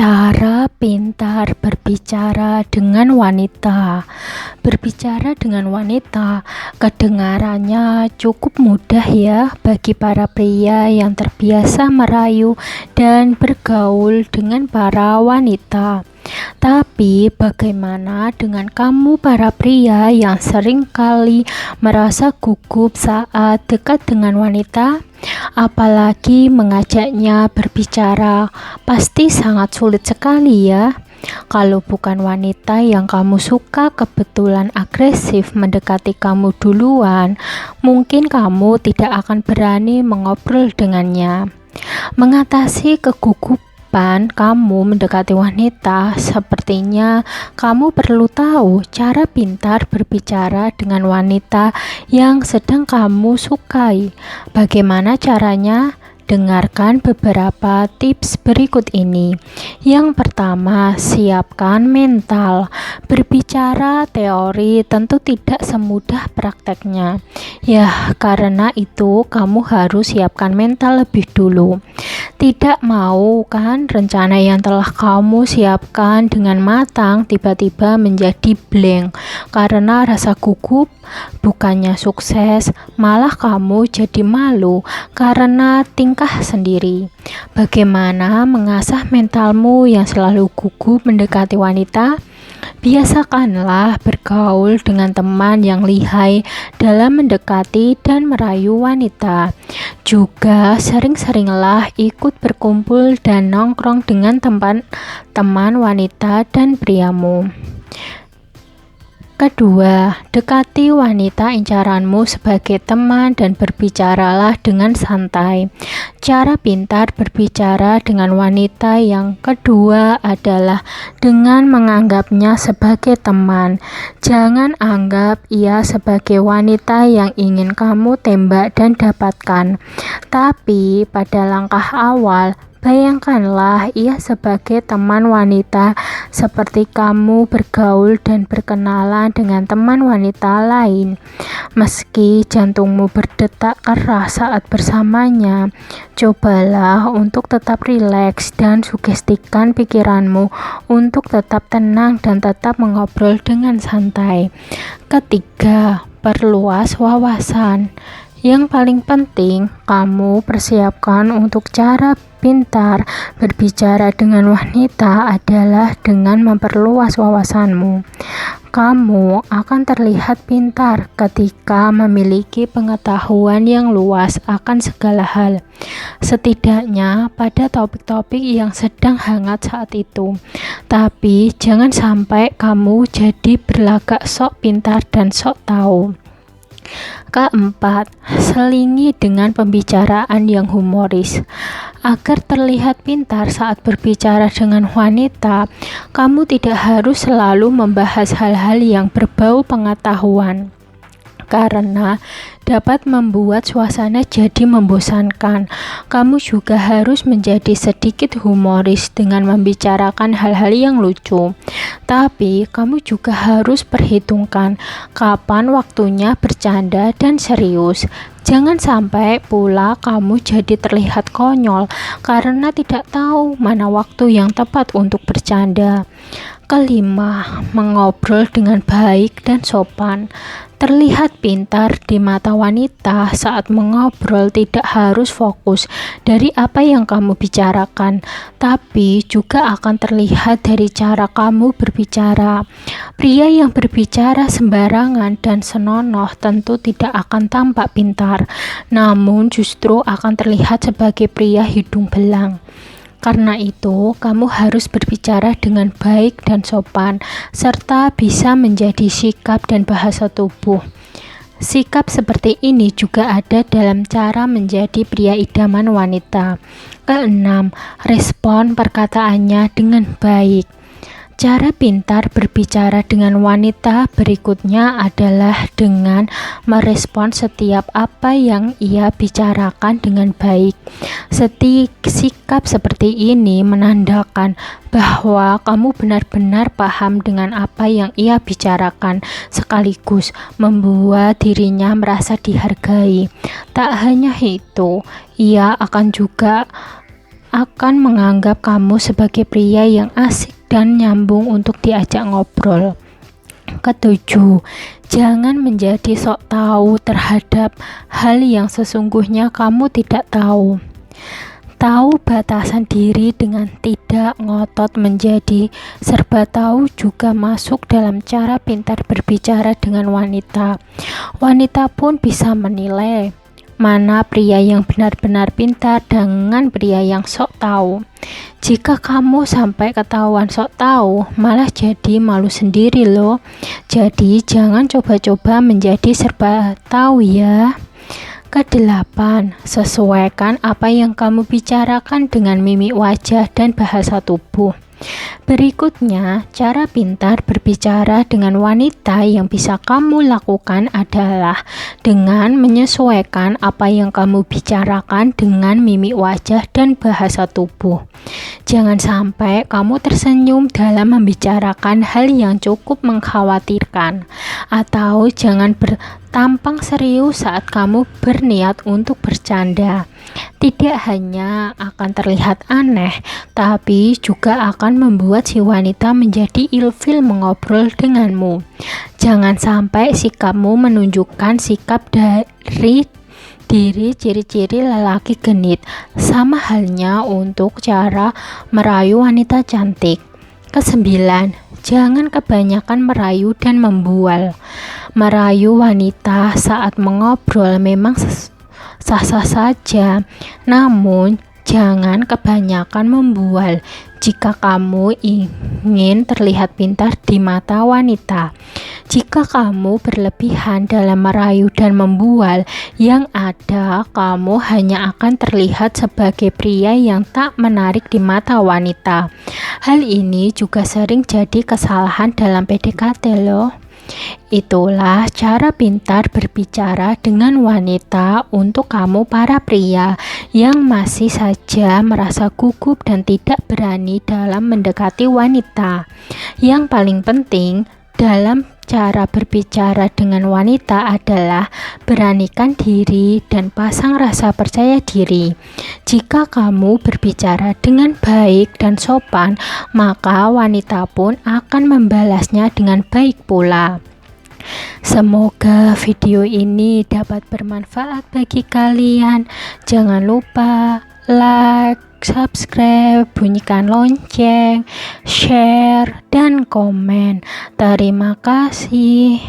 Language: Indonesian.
Cara pintar berbicara dengan wanita. Berbicara dengan wanita kedengarannya cukup mudah ya bagi para pria yang terbiasa merayu dan bergaul dengan para wanita. Tapi bagaimana dengan kamu para pria yang sering kali merasa gugup saat dekat dengan wanita? Apalagi mengajaknya berbicara, pasti sangat sulit sekali ya. Kalau bukan wanita yang kamu suka kebetulan agresif mendekati kamu duluan, mungkin kamu tidak akan berani mengobrol dengannya. Mengatasi kegugupan kamu mendekati wanita, sepertinya kamu perlu tahu cara pintar berbicara dengan wanita yang sedang kamu sukai. Bagaimana caranya? Dengarkan beberapa tips berikut ini. Yang pertama, siapkan mental. Berbicara teori tentu tidak semudah prakteknya. Ya, karena itu kamu harus siapkan mental lebih dulu. Tidak mau kan rencana yang telah kamu siapkan dengan matang tiba-tiba menjadi blank karena rasa gugup. Bukannya sukses, malah kamu jadi malu karena tingkah sendiri. Bagaimana mengasah mentalmu yang selalu gugup mendekati wanita? Biasakanlah bergaul dengan teman yang lihai dalam mendekati dan merayu wanita. Juga sering-seringlah ikut berkumpul dan nongkrong dengan teman wanita dan priamu. Kedua, dekati wanita incaranmu sebagai teman dan berbicaralah dengan santai. Cara pintar berbicara dengan wanita yang kedua adalah dengan menganggapnya sebagai teman. Jangan anggap ia sebagai wanita yang ingin kamu tembak dan dapatkan. Tapi pada langkah awal, bayangkanlah ia sebagai teman wanita seperti kamu bergaul dan berkenalan dengan teman wanita lain. Meski jantungmu berdetak keras saat bersamanya, cobalah untuk tetap rileks dan sugestikan pikiranmu untuk tetap tenang dan tetap mengobrol dengan santai. Ketiga, perluas wawasan. Yang paling penting, kamu persiapkan untuk cara pintar berbicara dengan wanita adalah dengan memperluas wawasanmu. Kamu akan terlihat pintar ketika memiliki pengetahuan yang luas akan segala hal, setidaknya pada topik-topik yang sedang hangat saat itu. Tapi jangan sampai kamu jadi berlagak sok pintar dan sok tahu. Keempat, selingi dengan pembicaraan yang humoris. Agar terlihat pintar saat berbicara dengan wanita, kamu tidak harus selalu membahas hal-hal yang berbau pengetahuan, karena dapat membuat suasana jadi membosankan. Kamu juga harus menjadi sedikit humoris dengan membicarakan hal-hal yang lucu. Tapi kamu juga harus perhitungkan kapan waktunya bercanda dan serius. Jangan sampai pula kamu jadi terlihat konyol karena tidak tahu mana waktu yang tepat untuk bercanda. Kelima, mengobrol dengan baik dan sopan. Terlihat pintar di mata wanita saat mengobrol tidak harus fokus dari apa yang kamu bicarakan, tapi juga akan terlihat dari cara kamu berbicara. Pria yang berbicara sembarangan dan senonoh tentu tidak akan tampak pintar, namun justru akan terlihat sebagai pria hidung belang. Karena itu, kamu harus berbicara dengan baik dan sopan, serta bisa menjadi sikap dan bahasa tubuh. Sikap seperti ini juga ada dalam cara menjadi pria idaman wanita. Keenam, respon perkataannya dengan baik. Cara pintar berbicara dengan wanita berikutnya adalah dengan merespon setiap apa yang ia bicarakan dengan baik. Sikap seperti ini menandakan bahwa kamu benar-benar paham dengan apa yang ia bicarakan, sekaligus membuat dirinya merasa dihargai. Tak hanya itu, ia akan juga akan menganggap kamu sebagai pria yang asik dan nyambung untuk diajak ngobrol. Ketujuh, jangan menjadi sok tahu terhadap hal yang sesungguhnya kamu tidak tahu. Tahu batasan diri dengan tidak ngotot menjadi serba tahu juga masuk dalam cara pintar berbicara dengan wanita. Wanita pun bisa menilai mana pria yang benar-benar pintar dengan pria yang sok tahu. Jika kamu sampai ketahuan sok tahu, malah jadi malu sendiri loh. Jadi jangan coba-coba menjadi serba tahu ya. Kedelapan, sesuaikan apa yang kamu bicarakan dengan mimik wajah dan bahasa tubuh. Berikutnya, cara pintar berbicara dengan wanita yang bisa kamu lakukan adalah dengan menyesuaikan apa yang kamu bicarakan dengan mimik wajah dan bahasa tubuh. Jangan sampai kamu tersenyum dalam membicarakan hal yang cukup mengkhawatirkan, atau jangan bertampang serius saat kamu berniat untuk bercanda. Tidak hanya akan terlihat aneh, tapi juga akan membuat si wanita menjadi ilfil mengobrol denganmu. Jangan sampai sikapmu menunjukkan sikap dari diri ciri-ciri lelaki genit. Sama halnya untuk cara merayu wanita cantik. Kesembilan, jangan kebanyakan merayu dan membual. Merayu wanita saat mengobrol memang sah-sah saja, namun jangan kebanyakan membual jika kamu ingin terlihat pintar di mata wanita. Jika kamu berlebihan dalam merayu dan membual, yang ada kamu hanya akan terlihat sebagai pria yang tak menarik di mata wanita. Hal ini juga sering jadi kesalahan dalam PDKT loh. Itulah cara pintar berbicara dengan wanita untuk kamu para pria yang masih saja merasa gugup dan tidak berani dalam mendekati wanita. Yang paling penting dalam cara berbicara dengan wanita adalah beranikan diri dan pasang rasa percaya diri. Jika kamu berbicara dengan baik dan sopan, maka wanita pun akan membalasnya dengan baik pula. Semoga video ini dapat bermanfaat bagi kalian. Jangan lupa like, subscribe, bunyikan lonceng, share, dan komen. Terima kasih.